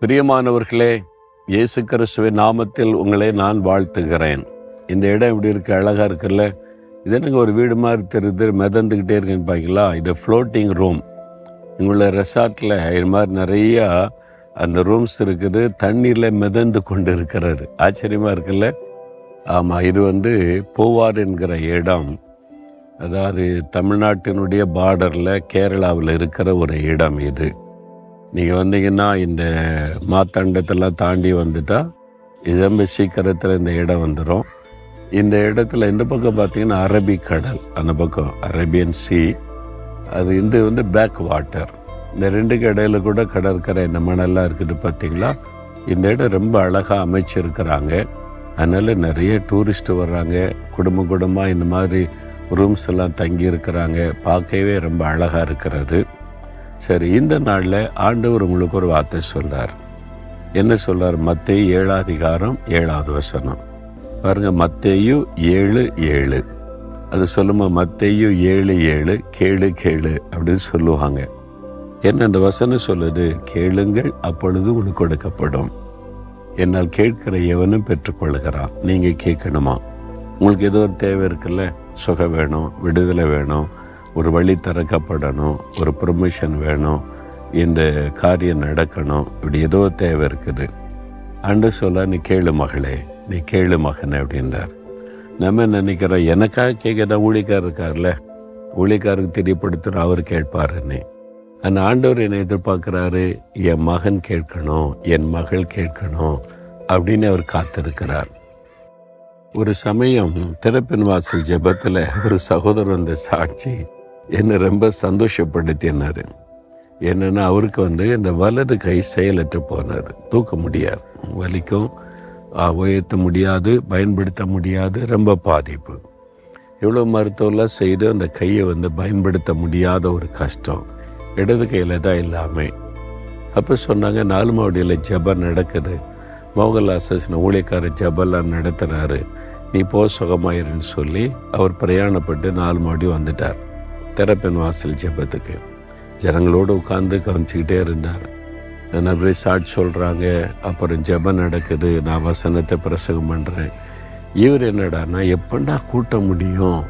பிரியமானவர்களே, இயேசு கிறிஸ்துவின் நாமத்தில் உங்களை நான் வாழ்த்துகிறேன். இந்த இடம் இப்படி இருக்கு, அழகாக இருக்குல்ல? இது எனக்கு ஒரு வீடு மாதிரி தெரியுது, மிதந்துக்கிட்டே இருக்குன்னு பார்க்கலாம். இது ஃப்ளோட்டிங் ரூம். உங்களை ரெசார்ட்டில் இது மாதிரி நிறையா அந்த ரூம்ஸ் இருக்குது, தண்ணீரில் மிதந்து கொண்டு இருக்கிறது. ஆச்சரியமாக இருக்குல்ல? ஆமாம், இது பூவார் என்கிற இடம். அதாவது தமிழ்நாட்டினுடைய பார்டரில் கேரளாவில் இருக்கிற ஒரு இடம் இது. நீங்கள் வந்தீங்கன்னா இந்த மாத்தாண்டத்தெல்லாம் தாண்டி வந்துட்டால் இது ரொம்ப சீக்கிரத்தில் இந்த இடம் வந்துடும். இந்த இடத்துல இந்த பக்கம் பார்த்தீங்கன்னா அரபிக்கடல், அந்த பக்கம் அரேபியன் சி. அது பேக் வாட்டர். இந்த ரெண்டுக்கு இடையில கூட கடற்கரை இந்த மணல்லாம் இருக்குது பார்த்தீங்களா? இந்த இடம் ரொம்ப அழகாக அமைச்சிருக்கிறாங்க. அதனால் நிறைய டூரிஸ்ட் வர்றாங்க, குடும்பமாக இந்த மாதிரி ரூம்ஸ் எல்லாம் தங்கி இருக்கிறாங்க. பார்க்கவே ரொம்ப அழகாக இருக்கிறது. சரி, இந்த நாளில் ஆண்டவர் உங்களுக்கு ஒரு வார்த்தை சொல்கிறார். என்ன சொல்கிறார்? மத்தேயு 7:7 பாருங்க. மத்தேயு 7:7 அது சொல்லுமா? மத்தேயு 7:7 கேளு கேளு அப்படின்னு சொல்லுவாங்க. என்ன அந்த வசனம் சொல்லுது? கேளுங்கள், அப்பொழுது உங்களுக்கு கொடுக்கப்படும். என்னால் கேட்கிற எவனும் பெற்றுக்கொள்கிறான். நீங்கள் கேட்கணுமா? உங்களுக்கு ஏதோ ஒரு தேவை இருக்குல்ல? சுகம் வேணும், விடுதலை வேணும், ஒரு வழி திறக்கப்படணும், ஒரு ப்ரொமோஷன் வேணும், இந்த காரியம் நடக்கணும், இப்படி ஏதோ தேவை இருக்குது. அன்று சொல்ல, நீ கேளு மகளே, நீ கேளு மகனே அப்படின்றார். நம்ம நினைக்கிறோம் எனக்காக கேட்குற ஊழியக்காரர் இருக்கார்ல, ஊழியக்காரருக்கு தெரியப்படுத்துகிற அவர் கேட்பாருன்னு. அந்த ஆண்டவர் என்னை எதிர்பார்க்குறாரு, என் மகன் கேட்கணும், என் மகள் கேட்கணும் அப்படின்னு அவர் காத்திருக்கிறார். ஒரு சமயம் திறப்பின் வாசல் ஜெபத்தில் ஒரு சகோதரர் வந்த சாட்சி என்னை ரொம்ப சந்தோஷப்படுத்தினார். என்னென்னா அவருக்கு இந்த வலது கை செயலற்று போனார். தூக்க முடியாது, வலிக்கும், உயர்த்த முடியாது, பயன்படுத்த முடியாது, ரொம்ப பாதிப்பு. இவ்வளோ மருத்துவம்லாம் செய்து அந்த கையை பயன்படுத்த முடியாத ஒரு கஷ்டம். இடது கையில் தான் இல்லாமல். அப்போ சொன்னாங்க, 4 மாவடியில் ஜெபம் நடக்குது, மோகன்லாசன் ஊழியக்காரர் ஜெபெல்லாம் நடத்துகிறாரு, நீ போ சுகமாயிருன்னு சொல்லி அவர் பிரயாணப்பட்டு 4 மாவடி வந்துட்டார் திறப்பின் வாசல் ஜெபத்துக்கு. ஜனங்களோடு உட்கார்ந்து கவனிச்சுக்கிட்டே இருந்தார். நிறைய சாட்சி சொல்கிறாங்க. அப்புறம் ஜெபம் நடக்குது, நான் வசனத்தை பிரசங்கம் பண்ணுறேன். இவர் என்னடான்னா, எப்படா கூட்ட முடியும்,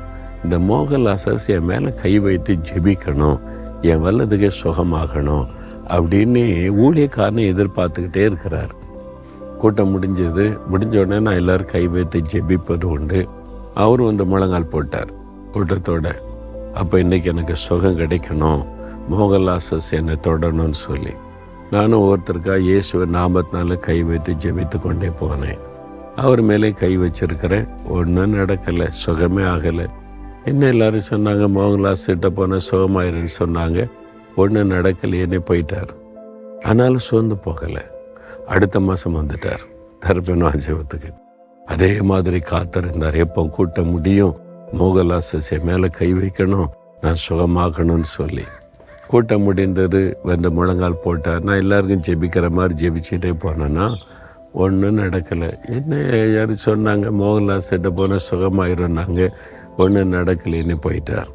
இந்த மோகன்லாசஸ் என் மேலே கை வைத்து ஜெபிக்கணும், என் வல்லதுக்கே சுகமாகணும் அப்படின்னு ஊழியக்காரனை எதிர்பார்த்துக்கிட்டே இருக்கிறார். கூட்டம் முடிஞ்ச உடனே நான் எல்லோரும் கை வைத்து ஜெபிப்பது உண்டு. அவரும் முழங்கால் போட்டார் கூட்டத்தோட. அப்போ இன்றைக்கி எனக்கு சுகம் கிடைக்கணும், மோகன்லாசஸ் என்னை தொடரணும்னு சொல்லி நானும் ஒருத்தருக்காக இயேசுவின் நாமத்தினால கை வைத்து ஜெபித்து கொண்டே போனேன். அவர் மேலே கை வச்சிருக்கிறேன், ஒன்றும் நடக்கலை, சுகமே ஆகலை. இன்னும் எல்லோரும் சொன்னாங்க, மோகன்லாஸ்கிட்ட போன சுகமாயிருன்னு சொன்னாங்க. ஒன்றும் நடக்கலையேன்னு போயிட்டார். ஆனாலும் சோர்ந்து போகலை. அடுத்த மாதம் வந்துட்டார் தரப்பின் வாசகத்துக்கு. அதே மாதிரி காத்திருந்தார், எப்போ கூட்ட முடியும், மோகன்லாசஸ் மேலே கை வைக்கணும், நான் சுகமாக்கணும்னு சொல்லி. கூட்டம் முடிந்தது, முழங்கால் போட்டார். நான் எல்லாருக்கும் ஜெபிக்கிற மாதிரி ஜெபிச்சுட்டே போனேன்னா ஒன்றும் நடக்கலை. என்ன யாரும் சொன்னாங்க, மோகன்லாஸ்கிட்ட போனால் சுகமாயிருந்தாங்க, ஒன்றும் நடக்கலைன்னு போயிட்டார்.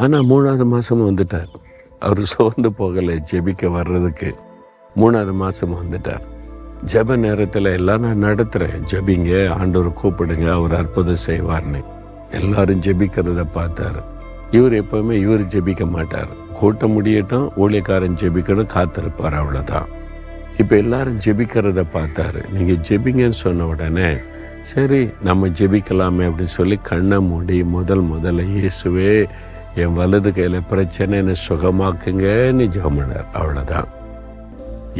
ஆனால் 3வது மாதம் வந்துட்டார். அவர் சோர்ந்து போகலை, ஜெபிக்க வர்றதுக்கு 3வது மாதம் வந்துட்டார். ஜெப நேரத்தில் எல்லாம் நான் நடத்துகிறேன், ஜெபிங்க, ஆண்டவர் கூப்பிடுங்க, அவர் அற்புதம் செய்வார்னு. எல்லாரும் ஜெபிக்கிறத பார்த்தார். இவர் எப்பவுமே ஜெபிக்க மாட்டார். கூட்டம் முடியட்டும், ஊழியக்காரன் ஜெபிக்கணும், காத்திருப்பார், அவ்வளோதான். இப்போ எல்லாரும் ஜெபிக்கிறத பார்த்தாரு. நீங்கள் ஜெபிங்கன்னு சொன்ன உடனே சரி நம்ம ஜெபிக்கலாமே அப்படின்னு சொல்லி கண்ணை மூடி முதல்ல இயேசுவே என் வலது கையில் பிரச்சனை, என்னை சுகமாக்குங்கன்னு ஜெபம் பண்ணார். அவ்வளோதான்.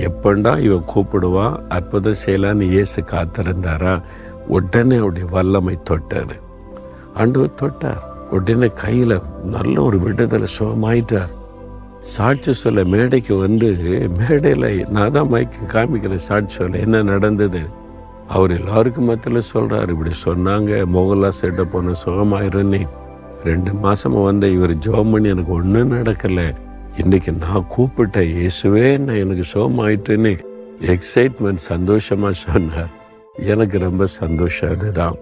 எப்பண்டா இவன் கூப்பிடுவான், அற்புதம் செய்யலான்னு இயேசு காத்திருந்தாரா, உடனே அவருடைய வல்லமை தொட்டார். ஆண்டவர் தொட்டார். உடனே கையில் நல்ல ஒரு விடுதலை, சுகமாயிட்டார். சாட்சி சொல்ல மேடைக்கு மேடையில் நான் தான் மைக்கு காமிக்கிறேன், சாட்சி சொல்ல என்ன நடந்தது. அவர் எல்லாருக்கும் மத்தியில் சொல்கிறார், இப்படி சொன்னாங்க, மோகன்லாஸ்கிட்ட போன சுகமாயிருன்னு. 2 மாதமாக இவர் ஜெபம் பண்ணி எனக்கு ஒன்றும் நடக்கலை. இன்றைக்கி நான் கூப்பிட்டேன், இயேசுவே நான் எனக்கு சுகமாயிட்டுன்னு எக்ஸைட்மெண்ட், சந்தோஷமாக சொன்னார். எனக்கு ரொம்ப சந்தோஷம். அதுதான்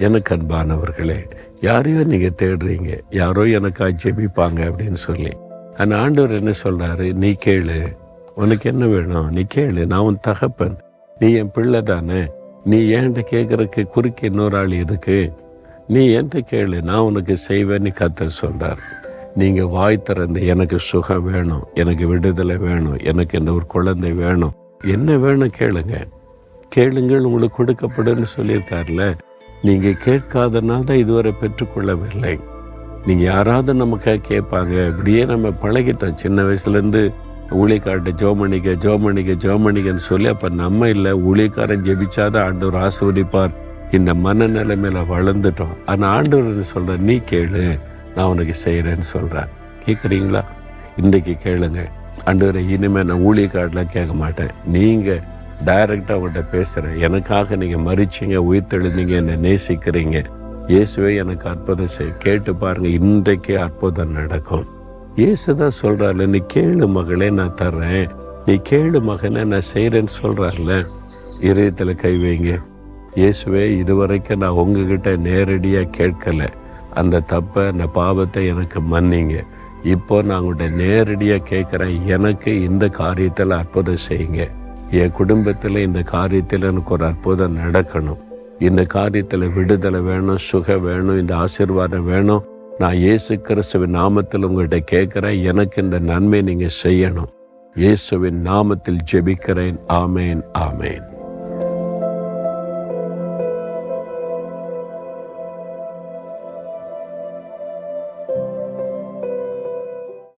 எனக்கு அன்பானவர்களே, யாரையோ நீங்கள் தேடுறீங்க, யாரோ எனக்காக ஜெபிப்பாங்க அப்படின்னு சொல்லி. அந்த ஆண்டவர் என்ன சொல்கிறாரு, நீ கேளு, உனக்கு என்ன வேணும் நீ கேளு, நான் உன் தகப்பன், நீ என் பிள்ளை தானே, நீ ஏன்ட்ட கேட்குறக்கு குறுக்கு இன்னொரு ஆள் இருக்கு, நீ என்கிட்ட கேளு, நான் உனக்கு செய்வேன்னு கர்த்தர் சொல்கிறார். நீங்கள் வாய் திறந்து எனக்கு சுகம் வேணும், எனக்கு விடுதலை வேணும், எனக்கு இந்த ஒரு குழந்தை வேணும், என்ன வேணும் கேளுங்க, கேளுங்கள் உங்களுக்கு கொடுக்கப்படுன்னு சொல்லியிருக்காருல. நீங்கள் கேட்காதனால தான் இதுவரை பெற்றுக்கொள்ளவில்லை. நீங்கள் யாராவது நமக்காக கேட்பாங்க, இப்படியே நம்ம பழகிட்டோம் சின்ன வயசுலேருந்து. ஊழியக்கார்ட்ட ஜோமணிக்கன்னு சொல்லி, அப்போ நம்ம இல்லை, ஊழியக்காரன் ஜெபிச்சாதான் ஆண்டவர் ஆசீர்வதிப்பார், இந்த மனநிலைமையில வளர்ந்துட்டோம். ஆனால் ஆண்டவர் சொல்கிற, நீ கேளு, நான் உனக்கு செய்கிறேன்னு சொல்கிறேன். கேட்குறீங்களா? இன்றைக்கு கேளுங்க. ஆண்டவரை, இனிமேல் நான் ஊழியக்காரெலாம் கேட்க மாட்டேன், நீங்கள் டைரெக்டாக அவங்கள்ட்ட பேசுகிறேன், எனக்காக நீங்கள் மறிச்சிங்க, உயிர்த்தெழுந்தீங்க, என்னை நேசிக்கிறீங்க, இயேசுவே எனக்கு அற்புதம் செய், கேட்டு பாருங்கள், இன்றைக்கே அற்புதம் நடக்கும். இயேசு தான் சொல்கிறார்ல, நீ கேளு மகளே நான் தர்றேன், நீ கேளு மகனே நான் செய்கிறேன்னு சொல்கிறார்ல. இதயத்தில் கை வைங்க. இயேசுவே, இதுவரைக்கும் நான் உங்ககிட்ட நேரடியாக கேட்கலை, அந்த தப்பை அந்த பாவத்தை எனக்கு மன்னிங்க, இப்போ நான் உங்கள்கிட்ட நேரடியாக கேட்குறேன், எனக்கு இந்த காரியத்தில் அற்புதம் செய்யுங்க, என் குடும்பத்தில் இந்த காரியத்தில் எனக்கு ஒரு அற்புதம் நடக்கணும், இந்த காரியத்தில் விடுதலை வேணும், சுகம் வேணும், இந்த ஆசீர்வாதம் வேணும், நான் இயேசு கிறிஸ்துவின் நாமத்தில் உங்கள்கிட்ட கேட்குறேன், எனக்கு இந்த நன்மை நீங்கள் செய்யணும். இயேசுவின் நாமத்தில் ஜெபிக்கிறேன். ஆமேன், ஆமேன்.